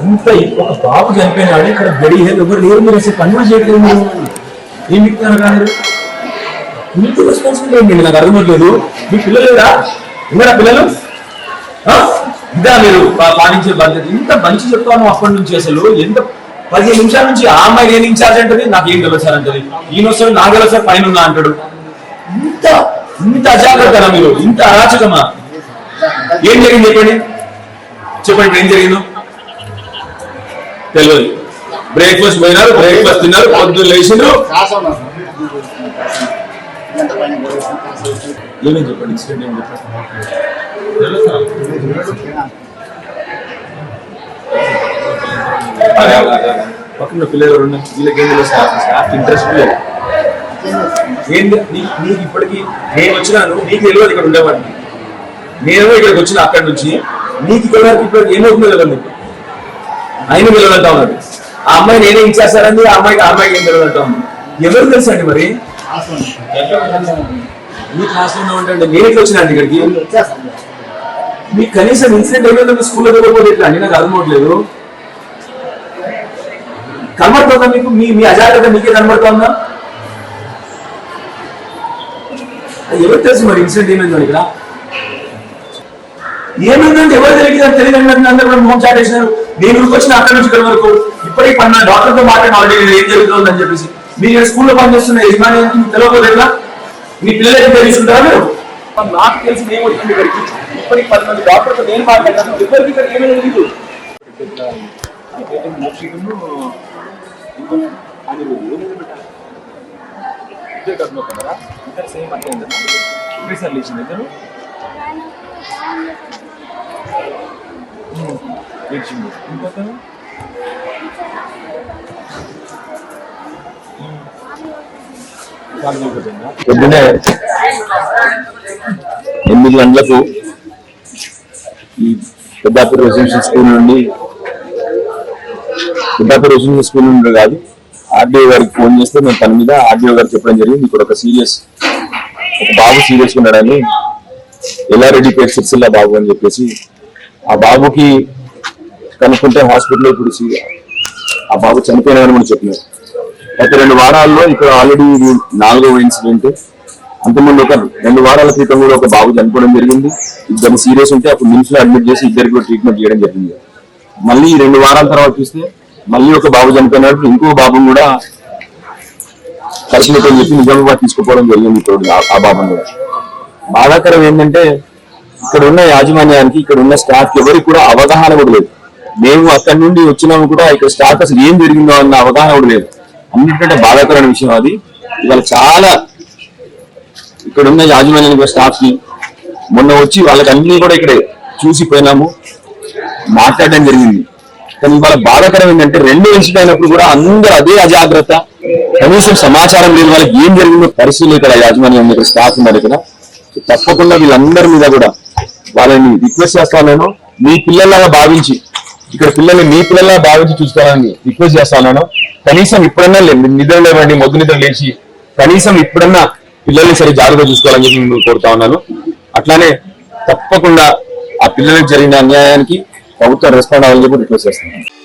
ఇంత ఒక బాబు చనిపోయినాడు ఇక్కడ గడి ఎవరు లేరు మీరు అసలు పని కూడా చేయట్లేదు మీరు ఏం చెప్తున్నారు కానీ మీకు రెస్పాన్సిబిలిటీ ఏంటి నాకు అర్థమవుతలేదు మీ పిల్లలు లేరా ఉన్నారా పిల్లలు ఇదా మీరు పాటించే బాధ్యత ఇంత మంచి చెప్తాను అప్పటి నుంచి అసలు ఎంత 15 నిమిషాల నుంచి ఆ అమ్మాయి నేను ఇన్ఛార్జ్ అంటది నాకేం తెలుసు సార్ అంటది ఈయన వస్తాడు నాకు తెలుసు సార్ పైన ఉన్నా అంటాడు ఇంత అజాగ్రత్తనా మీరు ఇంత అరాచకమా ఏం జరిగింది చెప్పండి ఏం జరిగిందో తెలియదు బ్రేక్ఫాస్ట్ పోయినారు బ్రేక్ఫాస్ట్ తిన్నారు పొద్దున్న లేచిండ్రు ఏమేం చెప్పండి ఇన్సిడెంట్ ఏం పక్కన పిల్లలు వీళ్ళకి ఏం తెలుసు స్టాఫ్ ఇంట్రెస్ట్ లేదు నీకు ఇప్పటికీ నేను వచ్చినాను నీకు తెలియదు ఇక్కడ ఉండేవాడిని నేను ఇక్కడికి వచ్చిన అక్కడి నుంచి నీకు ఇక్కడ వరకు ఇప్పటికి ఏమవుతుందో తెలియదు నీకు ఆయన పిల్లలంటా ఉన్నాడు ఆ అమ్మాయి నేనే ఇచ్చేస్తానండి ఆ అమ్మాయికి ఏం తెలియదంటా ఉంది ఎవరు తెలుసు అండి మరి మీ క్లాస్లో ఉంటే నేను ఇట్లా వచ్చినా ఇక్కడికి మీకు కనీసం ఇన్సిడెంట్ ఏమైనా స్కూల్లో తెలియకపోతే ఎట్లా అండి నాకు అర్థమవట్లేదు కనబడుతుందా మీకు మీ అజాగ్రత్త మీకే కనబడుతుందా ఎవరు తెలుసు మరి ఇన్సిడెంట్ ఏమైందో ఇక్కడ ఏమైందంటే ఎవరు తెలియదు అందరూ కూడా మోహన్ చాట్ వేసినారు నేను వచ్చిన అక్కడి నుంచి ఇక్కడ వరకు ఇప్పటికీ పన్న డాక్టర్తో మాట్లాడిన ఆల్రెడీ ఏం జరుగుతుందని చెప్పేసి మీరు స్కూల్లో పనిచేస్తున్న యజమానికి తెలియకపోతే ఎట్లా మీ పిల్లలకి తెలుసుకుంటారా మీరు నాకు తెలిసి నేను వచ్చింది ఇక్కడికి ఇప్పటికి 10 మంది డాక్టర్తో నేను మాట్లాడాను ఎవరికి ఇక్కడ ఏమైనా తెలియదు ఇద్దరు సేమ్ అంటే ఒకేసారి లేచింది ఇద్దరు ఏడ్చింది ఇంకొకరు పొద్దునే 8 గంటలకు ఈ పెద్దాపూర్ రెసిడెన్షియల్ స్కూల్ నుండి కాదు ఆర్డీఓ గారికి ఫోన్ చేస్తే మేము పని మీద ఆర్డీఓ గారు చెప్పడం జరిగింది ఇక్కడ ఒక బాబు సీరియస్ ఉన్నాడని ఎల్లారెడ్డి పేరు సిరిసిల్ల బాబు అని చెప్పేసి ఆ బాబుకి కనుక్కుంటే హాస్పిటల్లో ఇప్పుడు ఆ బాబు చనిపోయినాడని కూడా చెప్పినారు గత 2 వారాల్లో ఇక్కడ ఆల్రెడీ 4వ ఇన్సిడెంట్ అంతకుముందు ఒక 2 వారాల క్రితం కూడా ఒక బాబు చనిపోవడం జరిగింది ఇద్దరు సీరియస్ ఉంటే అప్పుడు నిమ్స్ లో అడ్మిట్ చేసి ఇద్దరికి కూడా ట్రీట్మెంట్ చేయడం జరిగింది మళ్ళీ 2 వారాల తర్వాత చూస్తే మళ్ళీ ఒక బాబు చనిపోయినప్పుడు ఇంకో బాబు కూడా పరిస్థితి అని చెప్పి నిజామాబాద్ తీసుకుపోవడం జరిగింది ఇప్పుడు ఆ బాబుని కూడా బాధాకరం ఏంటంటే ఇక్కడ ఉన్న యాజమాన్యానికి ఇక్కడ ఉన్న స్టాఫ్ ఎవరికి కూడా అవగాహన కూడా లేదు మేము అక్కడి నుండి వచ్చినాము కూడా ఇక్కడ స్టాఫ్ అసలు ఏం జరిగిందో అన్న అవగాహన కూడా లేదు అన్నిటికంటే బాధాకరమైన విషయం అది ఇవాళ చాలా ఇక్కడ ఉన్న యాజమాన్యానికి స్టాఫ్ కి మొన్న వచ్చి వాళ్ళకి అన్ని కూడా ఇక్కడే చూసిపోయినాము మాట్లాడడం జరిగింది కానీ ఇవాళ బాధాకరం ఏంటంటే 2 ఇన్సిడెంట్ అయినప్పుడు కూడా అందరూ అదే అజాగ్రత్త కనీసం సమాచారం లేదు వాళ్ళకి ఏం జరిగిందో పరిస్థితులు ఇక్కడ యాజమాన్యం ఇక్కడ స్టాఫ్ ఉన్నారు ఇక్కడ తప్పకుండా వీళ్ళందరి మీద కూడా వాళ్ళని రిక్వెస్ట్ చేస్తాను మీ పిల్లల్లాగా భావించి ఇక్కడ పిల్లల్ని మీ పిల్లల్లాగా భావించి చూసుకోవాలని రిక్వెస్ట్ చేస్తాను కనీసం ఇప్పుడన్నా నిద్ర లేవండి మొద్దు నిద్ర లేచి కనీసం ఇప్పుడన్నా పిల్లల్ని సరే జాగ్రత్తగా చూసుకోవాలని చెప్పి నేను కోరుతా ఉన్నాను అట్లానే తప్పకుండా ఆ పిల్లలకు జరిగిన అన్యాయానికి ప్రభుత్వం రెస్పాండ్ అవ్వాలని చెప్పి రిక్వెస్ట్ చేస్తున్నాను